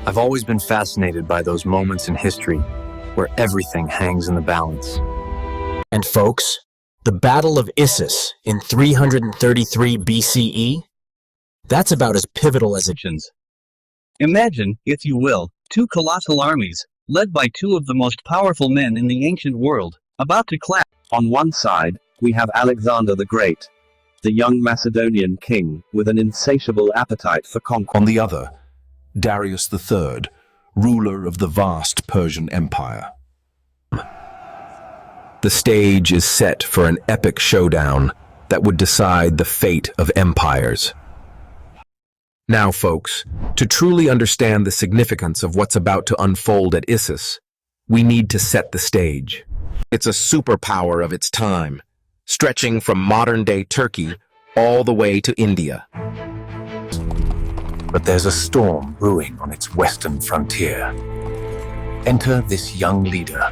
I've always been fascinated by those moments in history where everything hangs in the balance. And folks, the Battle of Issus in 333 BCE? That's about as pivotal as it is. Imagine, if you will, two colossal armies, led by two of the most powerful men in the ancient world, about to clash. On one side, we have Alexander the Great, the young Macedonian king, with an insatiable appetite for conquest. On the other, Darius III, ruler of the vast Persian Empire. The stage is set for an epic showdown that would decide the fate of empires. Now, folks, to truly understand the significance of what's about to unfold at Issus, we need to set the stage. It's a superpower of its time, stretching from modern-day Turkey all the way to India. But there's a storm brewing on its western frontier. Enter this young leader.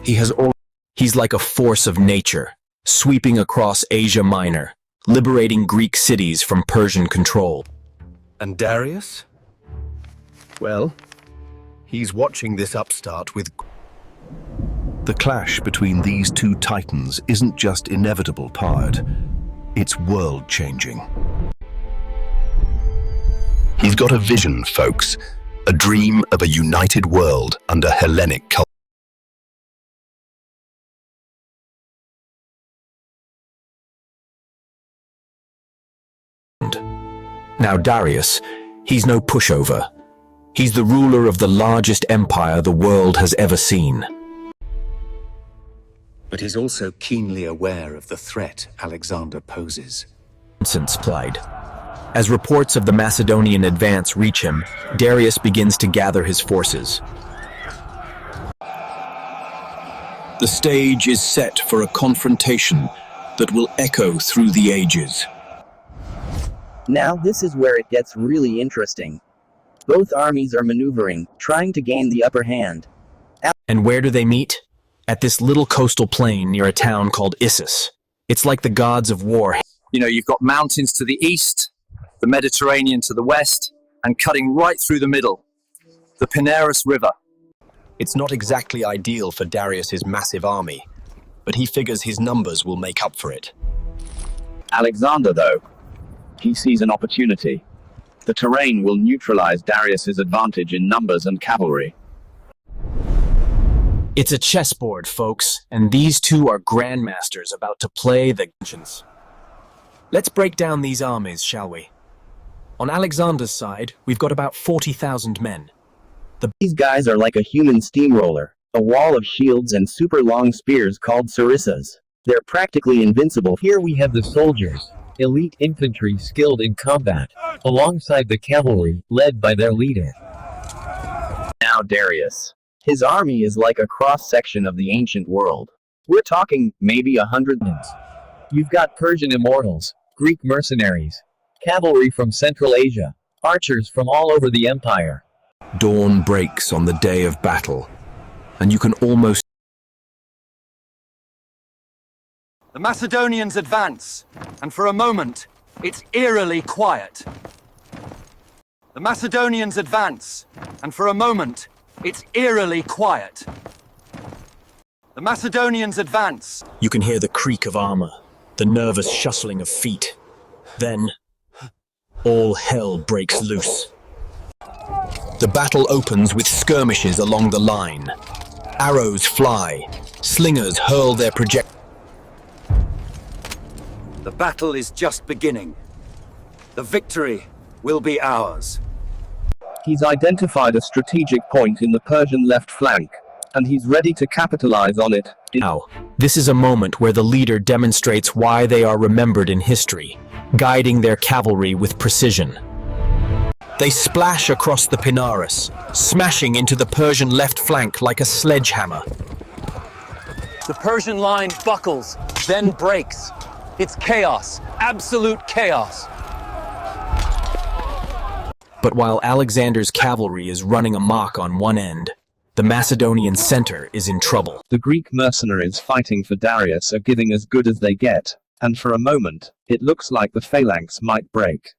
He's like a force of nature, sweeping across Asia Minor, liberating Greek cities from Persian control. And Darius? Well, he's watching this upstart with... The clash between these two titans isn't just inevitable, Pard. It's world-changing. He's got a vision, folks. A dream of a united world under Hellenic culture. Now Darius, he's no pushover. He's the ruler of the largest empire the world has ever seen. But he's also keenly aware of the threat Alexander poses. Since plied. As reports of the Macedonian advance reach him, Darius begins to gather his forces. The stage is set for a confrontation that will echo through the ages. Now this is where it gets really interesting. Both armies are maneuvering, trying to gain the upper hand. And where do they meet? At this little coastal plain near a town called Issus. It's like the gods of war. You know, you've got mountains to the east, the Mediterranean to the west, and cutting right through the middle, the Pinarus River. It's not exactly ideal for Darius's massive army, but he figures his numbers will make up for it. Alexander, though, he sees an opportunity. The terrain will neutralize Darius's advantage in numbers and cavalry. It's a chessboard, folks, and these two are grandmasters about to play the Gentians. Let's break down these armies, shall we? On Alexander's side, we've got about 40,000 men. These guys are like a human steamroller, a wall of shields and super long spears called sarissas. They're practically invincible. Here we have the soldiers, elite infantry skilled in combat, alongside the cavalry, led by their leader. Now Darius. His army is like a cross-section of the ancient world. We're talking maybe 100 men. You've got Persian immortals, Greek mercenaries, cavalry from Central Asia, archers from all over the empire. Dawn breaks on the day of battle, and you can almost... The Macedonians advance, and for a moment, it's eerily quiet. The Macedonians advance, and for a moment, it's eerily quiet. The Macedonians advance. You can hear the creak of armor, the nervous shuffling of feet. Then, all hell breaks loose. The battle opens with skirmishes along the line. Arrows fly. Slingers hurl their projectiles. The battle is just beginning. The victory will be ours. He's identified a strategic point in the Persian left flank, and he's ready to capitalize on it. Now, this is a moment where the leader demonstrates why they are remembered in history, guiding their cavalry with precision. They splash across the Pinarus, smashing into the Persian left flank like a sledgehammer. The Persian line buckles, then breaks. It's chaos, absolute chaos. But while Alexander's cavalry is running amok on one end, the Macedonian center is in trouble. The Greek mercenaries fighting for Darius are giving as good as they get, and for a moment, it looks like the phalanx might break.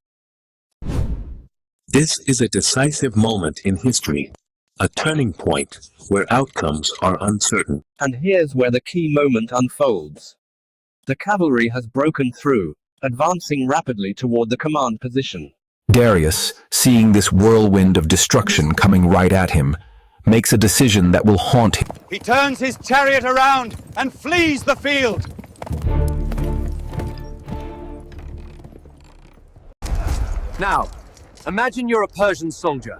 This is a decisive moment in history, a turning point where outcomes are uncertain. And here's where the key moment unfolds. The cavalry has broken through, advancing rapidly toward the command position. Darius, seeing this whirlwind of destruction coming right at him, makes a decision that will haunt him. He turns his chariot around and flees the field. Now, imagine you're a Persian soldier.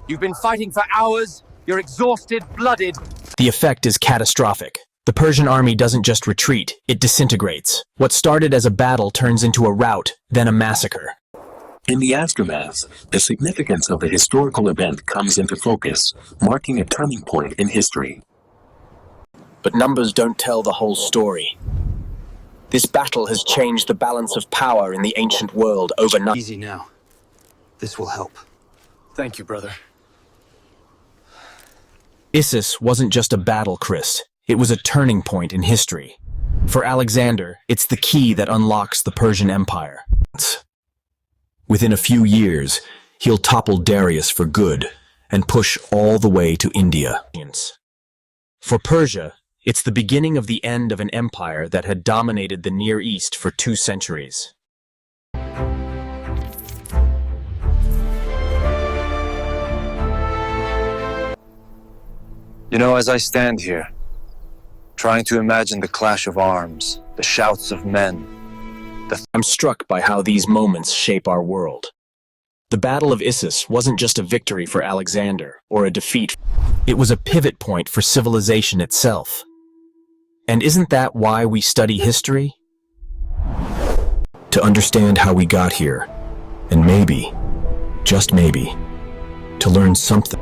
You've been fighting for hours, you're exhausted, blooded. The effect is catastrophic. The Persian army doesn't just retreat, it disintegrates. What started as a battle turns into a rout, then a massacre. In the aftermath, the significance of the historical event comes into focus, marking a turning point in history. But numbers don't tell the whole story. This battle has changed the balance of power in the ancient world overnight. Easy now. This will help. Thank you, brother. Issus wasn't just a battle, Chris. It was a turning point in history. For Alexander, it's the key that unlocks the Persian Empire. Within a few years, he'll topple Darius for good and push all the way to India. For Persia, it's the beginning of the end of an empire that had dominated the Near East for 2 centuries. You know, as I stand here, trying to imagine the clash of arms, the shouts of men, I'm struck by how these moments shape our world. The Battle of Issus wasn't just a victory for Alexander or a defeat. It was a pivot point for civilization itself. And isn't that why we study history? To understand how we got here, and maybe, just maybe, to learn something.